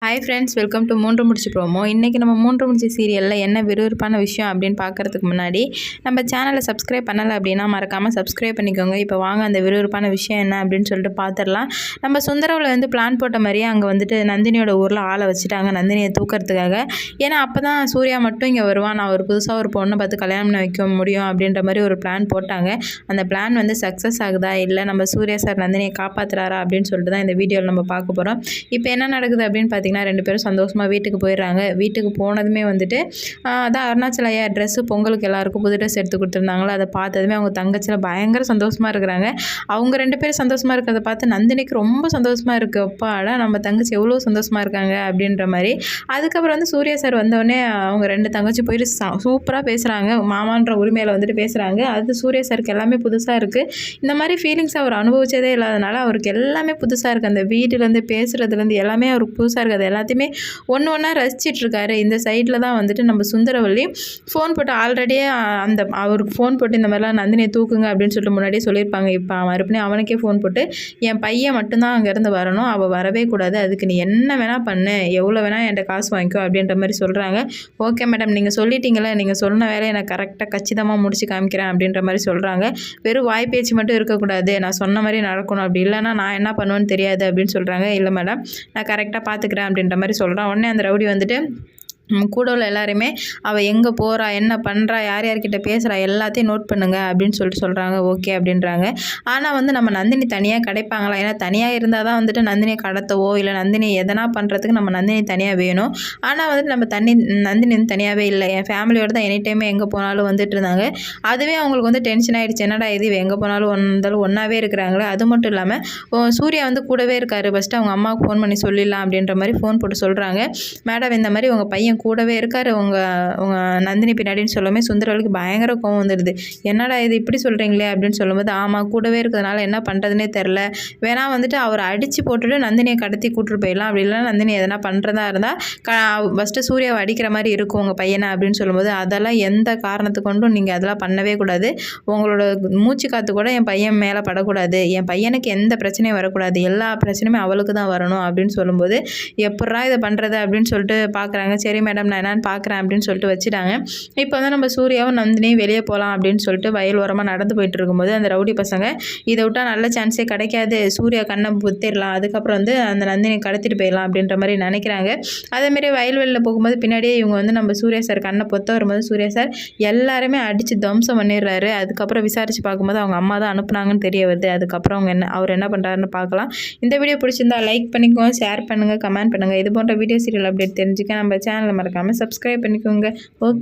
Hi friends, welcome to மூன்று முடிச்சு promo. இன்றைக்கி நம்ம மூன்று முடிச்சு சீரியலில் என்ன விறுவிறுப்பான விஷயம் அப்படின்னு பார்க்குறதுக்கு முன்னாடி நம்ம சேனலை சப்ஸ்கிரைப் பண்ணலை அப்படின்னா மறக்காமல் சப்ஸ்கிரைப் பண்ணிக்கோங்க. இப்போ வாங்க அந்த விறுவிறுப்பான விஷயம் என்ன அப்படின்னு சொல்லிட்டு பார்த்துடலாம். நம்ம சுந்தரவில் வந்து பிளான் போட்ட மாதிரியே அங்கே வந்துட்டு நந்தினியோட ஊரில் ஆளை வச்சுட்டாங்க நந்தினியை தூக்கிறதுக்காக. ஏன்னா அப்போ தான் சூர்யா மட்டும் இங்கே வருவான், நான் ஒரு புதுசாக ஒரு பொண்ணை பார்த்து கல்யாணம் பண்ண வைக்க முடியும் அப்படின்ற மாதிரி ஒரு பிளான் போட்டாங்க. அந்த பிளான் வந்து சக்ஸஸ் ஆகுதா இல்லை நம்ம சூர்யா சார் நந்தினியை காப்பாற்றுறாரா அப்படின்னு சொல்லிட்டு தான் இந்த வீடியோவில் நம்ம பார்க்க போகிறோம். இப்போ என்ன நடக்குது அப்படின்னு பார்த்தீங்கன்னா, ரெண்டு பேரும் சந்தோஷமாக வீட்டுக்கு போயிடுறாங்க. வீட்டுக்கு போனதுமே வந்துட்டு அதான் அருணாச்சல ஐயா ட்ரெஸ்ஸு பொங்கலுக்கு எல்லாருக்கும் புது ட்ரெஸ் எடுத்து கொடுத்துருந்தாங்களோ அதை பார்த்ததுமே அவங்க தங்கச்சியில் பயங்கர சந்தோஷமாக இருக்கிறாங்க. அவங்க ரெண்டு பேரும் சந்தோஷமாக இருக்கிறத பார்த்து நந்தினிக்கு ரொம்ப சந்தோஷமாக இருக்குது. அப்பாடா நம்ம தங்கச்சி எவ்வளோ சந்தோஷமாக இருக்காங்க அப்படின்ற மாதிரி. அதுக்கப்புறம் வந்து சூர்யா சார் வந்தோடனே அவங்க ரெண்டு தங்கச்சி போயிட்டு சூப்பராக பேசுகிறாங்க, மாமான்ற உரிமையில் வந்துட்டு பேசுகிறாங்க. அது சூர்யா சாருக்கு எல்லாமே புதுசாக இருக்குது. இந்த மாதிரி ஃபீலிங்ஸ் அவர் அனுபவிச்சதே இல்லாதனால அவருக்கு எல்லாமே புதுசாக இருக்குது. அந்த வீட்டிலேருந்து பேசுகிறதுலேருந்து எல்லாமே அவருக்கு புதுசாக இருக்குது. அது எல்லாத்தையுமே ஒன்று ஒன்றா ரசிச்சிட்ருக்காரு. இந்த சைடில் தான் வந்துட்டு நம்ம சுந்தரவல்லி ஃபோன் போட்டு ஆல்ரெடியே அந்த அவருக்கு ஃபோன் போட்டு இந்த மாதிரிலாம் நந்தினியை தூக்குங்க அப்படின்னு சொல்லிட்டு முன்னாடியே சொல்லியிருப்பாங்க. இப்போ மறுபடியும் அவனுக்கே ஃபோன் போட்டு என் பையன் மட்டும்தான் அங்கேருந்து வரணும், அவள் வரவே கூடாது, அதுக்கு நீ என்ன வேணால் பண்ணு, எவ்வளோ வேணால் என்கிட்ட காசு வாங்கிக்கோ அப்படின்ற மாதிரி சொல்கிறாங்க. ஓகே மேடம், நீங்கள் சொல்லிட்டீங்களே, நீங்கள் சொன்ன வேலையை நான் கரெக்டாக கச்சிதமாக முடிச்சு காமிக்கிறேன் அப்படின்ற மாதிரி சொல்கிறாங்க. வெறும் வாய் பேச்சு மட்டும் இருக்கக்கூடாது, நான் சொன்ன மாதிரி நடக்கணும், அப்படி இல்லைன்னா நான் என்ன பண்ணுவேன்னு தெரியாது அப்படின்னு சொல்கிறாங்க. இல்லை மேடம், நான் கரெக்டாக பார்த்துக்கிறேன் அப்படின்ற மாதிரி சொல்கிறான். உடனே அந்த ரவுடி வந்துட்டு கூட உள்ள எல்லாருமே அவள் எங்கே போகிறா, என்ன பண்ணுறா, யார் யார்கிட்ட பேசுகிறா எல்லாத்தையும் நோட் பண்ணுங்க அப்படின்னு சொல்லிட்டு சொல்கிறாங்க. ஓகே அப்படின்றாங்க. ஆனால் வந்து நம்ம நந்தினி தனியாக கிடைப்பாங்களா? ஏன்னா தனியாக இருந்தால் தான் வந்துட்டு நந்தினியை கடத்தவோ இல்லை நந்தினி எதனா பண்ணுறதுக்கு நம்ம நந்தினி தனியாக வேணும். ஆனால் வந்துட்டு நம்ம நந்தினி வந்து தனியாகவே இல்லை, என் ஃபேமிலியோட தான் எனி டைமே எங்கே போனாலும் வந்துட்டு இருந்தாங்க. அதுவே அவங்களுக்கு வந்து டென்ஷன் ஆகிடுச்சு. என்னடா இது எங்கே போனாலும் வந்தாலும் ஒன்றாவே இருக்கிறாங்களே. அது மட்டும் இல்லாமல் சூர்யா வந்து கூடவே இருக்காரு, ஃபஸ்ட்டு அவங்க அம்மாவுக்கு ஃபோன் பண்ணி சொல்லிடலாம் அப்படின்ற மாதிரி ஃபோன் போட்டு சொல்கிறாங்க. மேடம், இந்த மாதிரி உங்கள் பையன் கூடவே இருக்காரு உங்கள் நந்தினி பின்னாடின்னு சொல்லுமே சுந்தரவல்லிக்கு பயங்கர கோவம் வந்துடுது. என்னடா இது இப்படி சொல்கிறீங்களே அப்படின்னு சொல்லும்போது, ஆமாம் கூடவே இருக்கிறதுனால என்ன பண்ணுறதுனே தெரில, வேணா வந்துட்டு அவரை அடித்து போட்டுட்டு நந்தினியை கடத்தி கூட்டிட்டு போயிடலாம், அப்படி இல்லைனா நந்தினி எதனா பண்ணுறதா இருந்தால் ஃபஸ்ட்டு சூர்யாவை அடிக்கிற மாதிரி இருக்கும் உங்கள் பையனை அப்படின்னு சொல்லும்போது, அதெல்லாம் எந்த காரணத்து கொண்டும் நீங்கள் அதெல்லாம் பண்ணவே கூடாது, உங்களோட மூச்சு காற்று கூட என் பையன் மேலே படக்கூடாது, என் பையனுக்கு எந்த பிரச்சனையும் வரக்கூடாது, எல்லா பிரச்சனையுமே அவளுக்கு தான் வரணும் அப்படின்னு சொல்லும்போது, எப்பட்றா இதை பண்ணுறது அப்படின்னு சொல்லிட்டு பார்க்குறாங்க. சரி மேடம், நான் என்னன்னு பார்க்குறேன் அப்படின்னு சொல்லிட்டு வச்சுட்டாங்க. இப்போ வந்து நம்ம சூர்யாவும் நந்தினியும் வெளியே போகலாம் அப்படின்னு சொல்லிட்டு வயல் ஓரமாக நடந்து போயிட்டு இருக்கும்போது அந்த ரவுடி பசங்க இதை விட்டால் நல்ல சான்ஸே கிடைக்காது, சூர்யா கண்ணை புத்திடலாம், அதுக்கப்புறம் வந்து அந்த நந்தினியை கடத்திட்டு போயிடலாம் அப்படின்ற மாதிரி நினைக்கிறாங்க. அதேமாரி வயல்வெளியில் போகும்போது பின்னாடியே இவங்க வந்து நம்ம சூர்யா சார் கண்ணை பொத்த வரும்போது சூர்யா சார் எல்லாருமே அடித்து தம்சம் பண்ணிடுறாரு. அதுக்கப்புறம் விசாரித்து பார்க்கும்போது அவங்க அம்மா தான் அனுப்புனாங்கன்னு தெரிய வருது. அதுக்கப்புறம் அவர் என்ன பண்ணுறாருன்னு பார்க்கலாம். இந்த வீடியோ பிடிச்சிருந்தா லைக் பண்ணிக்கோங்க, ஷேர் பண்ணுங்கள், கமெண்ட் பண்ணுங்கள். இது போன்ற வீடியோ சீரியல் அப்டேட் தெரிஞ்சுக்க நம்ம சேனலை மறக்காமல் சப்ஸ்கிரைப் பண்ணிக்கோங்க. ஓகே.